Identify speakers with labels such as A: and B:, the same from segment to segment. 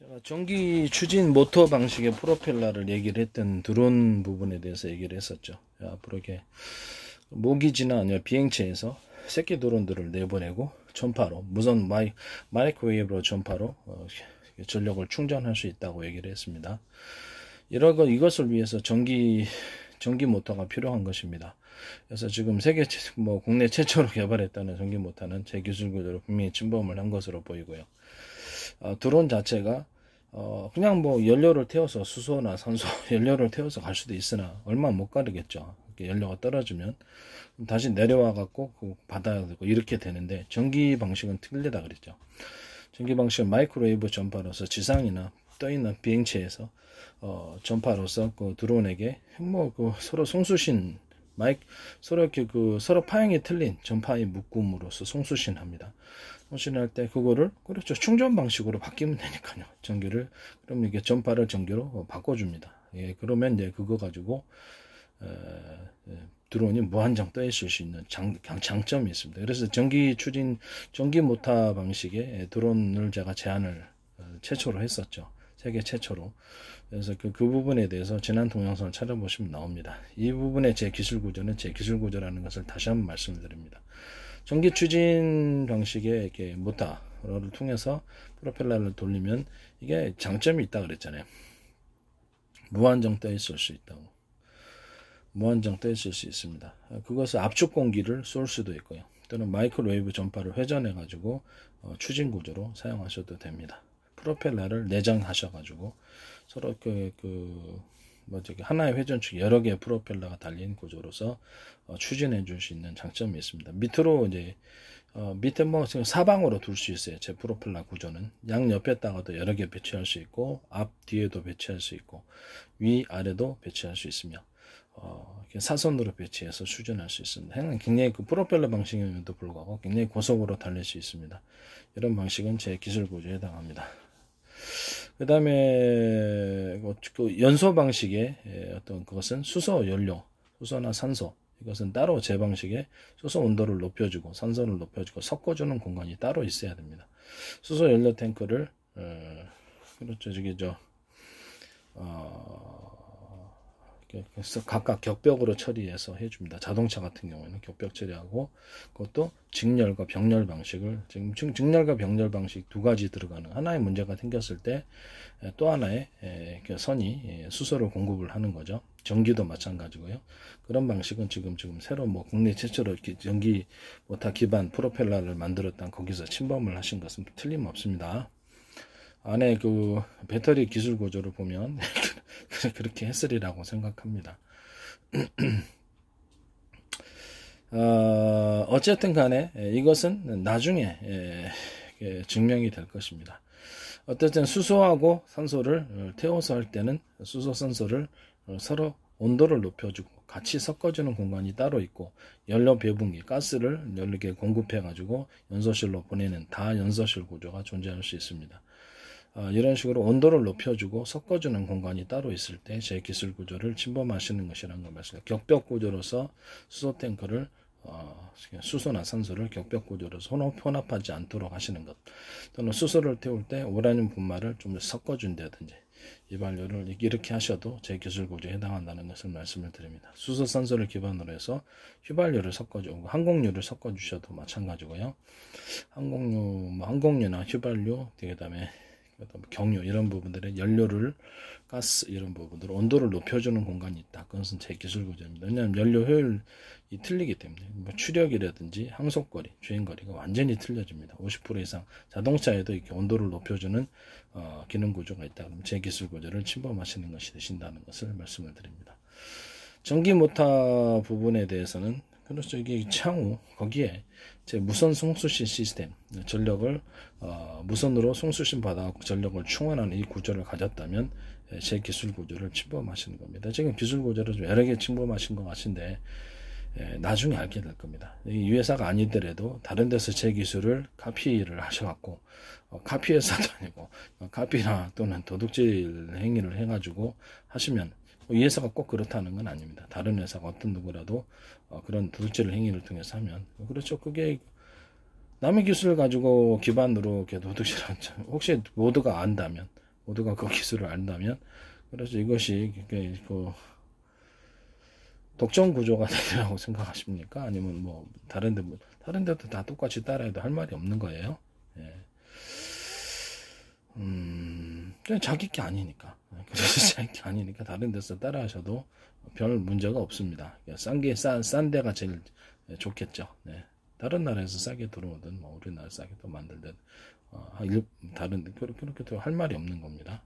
A: 제가 전기 추진 모터 방식의 프로펠러를 얘기를 했던 드론 부분에 대해서 얘기를 했었죠. 앞으로 이게 모기지나 아니면 비행체에서 새끼 드론들을 내보내고 전파로 무선 마이크웨이브로 전파로 전력을 충전할 수 있다고 얘기를 했습니다. 이것을 위해서 전기 모터가 필요한 것입니다. 그래서 지금 국내 최초로 개발했다는 전기 모터는 제 기술 구조로 분명히 침범을 한 것으로 보이고요. 드론 자체가 그냥 연료를 태워서 수소나 산소 연료를 태워서 갈 수도 있으나 얼마 못 가르겠죠. 연료가 떨어지면 다시 내려와 갖고 받아야 되고 이렇게 되는데, 전기 방식은 틀리다 그랬죠. 전기 방식은 마이크로웨이브 전파로서 지상이나 떠있는 비행체에서 전파로서 그 드론에게 서로 송수신 서로 파형이 틀린 전파의 묶음으로써 송수신합니다. 송수신할 때 그거를 충전 방식으로 바뀌면 되니까요. 그럼 이게 전파를 전기로 바꿔줍니다. 예, 그러면 이제 그거 가지고 드론이 무한정 떠 있을 수 있는 장점이 있습니다. 그래서 전기 모터 방식의 드론을 제가 제안을 최초로 했었죠. 세계 최초로. 그래서 그 부분에 대해서 지난 동영상을 찾아보시면 나옵니다. 이 부분의 제 기술 구조는 제 기술 구조라는 것을 다시 한번 말씀드립니다. 전기 추진 방식의 이렇게 모터를 통해서 프로펠러를 돌리면 이게 장점이 있다 그랬잖아요. 무한정 떠 있을 수 있다고. 무한정 떠 있을 수 있습니다. 그것을 압축 공기를 쏠 수도 있고요. 또는 마이크로웨이브 전파를 회전해 가지고 추진 구조로 사용하셔도 됩니다. 프로펠러를 내장하셔 가지고 서로 하나의 회전축 여러 개의 프로펠러가 달린 구조로서 추진해 줄 수 있는 장점이 있습니다. 밑으로 밑에 사방으로 둘 수 있어요. 제 프로펠러 구조는 양 옆에다가도 여러 개 배치할 수 있고, 앞 뒤에도 배치할 수 있고, 위 아래도 배치할 수 있으며 사선으로 배치해서 추진할 수 있습니다. 굉장히 프로펠러 방식임에도 불구하고 굉장히 고속으로 달릴 수 있습니다. 이런 방식은 제 기술 구조에 해당합니다. 그 다음에 연소 방식의 그것은 수소 연료, 수소나 산소, 이것은 따로 제 방식의 수소 온도를 높여주고 산소를 높여주고 섞어주는 공간이 따로 있어야 됩니다. 수소 연료 탱크를 그래서 각각 격벽으로 처리해서 해줍니다. 자동차 같은 경우에는 격벽 처리하고, 그것도 직렬과 병렬 방식을, 지금 직렬과 병렬 방식 두 가지 들어가는, 하나의 문제가 생겼을 때 또 하나의 선이 수소를 공급을 하는 거죠. 전기도 마찬가지고요. 그런 방식은 지금 새로 국내 최초로 전기 모터 기반 프로펠러를 만들었던 거기서 침범을 하신 것은 틀림없습니다. 안에 배터리 기술 구조를 보면 그렇게 했으리라고 생각합니다. 어쨌든 간에 이것은 나중에 증명이 될 것입니다. 어쨌든 수소하고 산소를 태워서 할 때는 수소 산소를 서로 온도를 높여주고 같이 섞어주는 공간이 따로 있고, 연료 배분기, 가스를 여러 개 공급해 가지고 연소실로 보내는 다연소실 구조가 존재할 수 있습니다. 이런 식으로 온도를 높여주고 섞어주는 공간이 따로 있을 때 제 기술 구조를 침범하시는 것이라는 걸 말씀드립니다. 격벽 구조로서 수소 탱크를 수소나 산소를 격벽 구조로서 혼합하지 않도록 하시는 것, 또는 수소를 태울 때 우라늄 분말을 좀 섞어준다든지 이발료를 이렇게 하셔도 제 기술 구조에 해당한다는 것을 말씀을 드립니다. 수소 산소를 기반으로 해서 휘발유를 섞어주고 항공유를 섞어주셔도 마찬가지고요. 항공유나 휘발유, 그다음에 경유 이런 부분들의 연료를 가스 이런 부분들 온도를 높여주는 공간이 있다. 그것은 제 기술 구조입니다. 왜냐하면 연료 효율이 틀리기 때문에 추력이라든지 항속거리, 주행거리가 완전히 틀려집니다. 50% 이상 자동차에도 이렇게 온도를 높여주는 기능 구조가 있다. 그러면 제 기술 구조를 침범하시는 것이 되신다는 것을 말씀을 드립니다. 전기 모터 부분에 대해서는 그렇죠. 이게 향후 거기에 제 무선 송수신 시스템, 전력을 무선으로 송수신 받아 전력을 충원하는 이 구조를 가졌다면 제 기술 구조를 침범하시는 겁니다. 지금 기술 구조를 좀 여러 개 침범하신 것 같은데 나중에 알게 될 겁니다. 이 회사가 아니더라도 다른 데서 제 기술을 카피를 하셔갖고 카피 회사도 아니고 카피나 또는 도둑질 행위를 해가지고 하시면, 이 회사가 꼭 그렇다는 건 아닙니다. 다른 회사가 어떤 누구라도 그런 도둑질 행위를 통해서 하면, 그렇죠. 그게 남의 기술을 가지고 기반으로 이렇게 도둑질하죠. 혹시 모두가 안다면 모두가 그 기술을 안다면. 그래서 이것이 그 독점 구조가 되리라고 생각하십니까? 아니면 뭐 다른 데도 다 똑같이 따라해도 할 말이 없는 거예요. 예. 그냥 자기 게 아니니까. 그래서 자기 게 아니니까 다른 데서 따라하셔도 별 문제가 없습니다. 싼 데가 제일 좋겠죠. 네. 다른 나라에서 싸게 들어오든 뭐 우리나라 싸게 또 만들든 다른 그렇게 할 말이 없는 겁니다.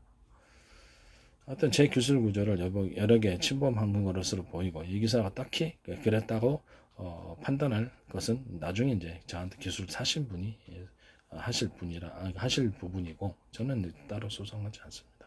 A: 하여튼 제 기술 구조를 여러 개 침범한 것으로 보이고 이 기사가 딱히 그랬다고 판단할 것은 나중에 이제 저한테 기술 사신 분이 하실 부분이고 저는 따로 소송하지 않습니다.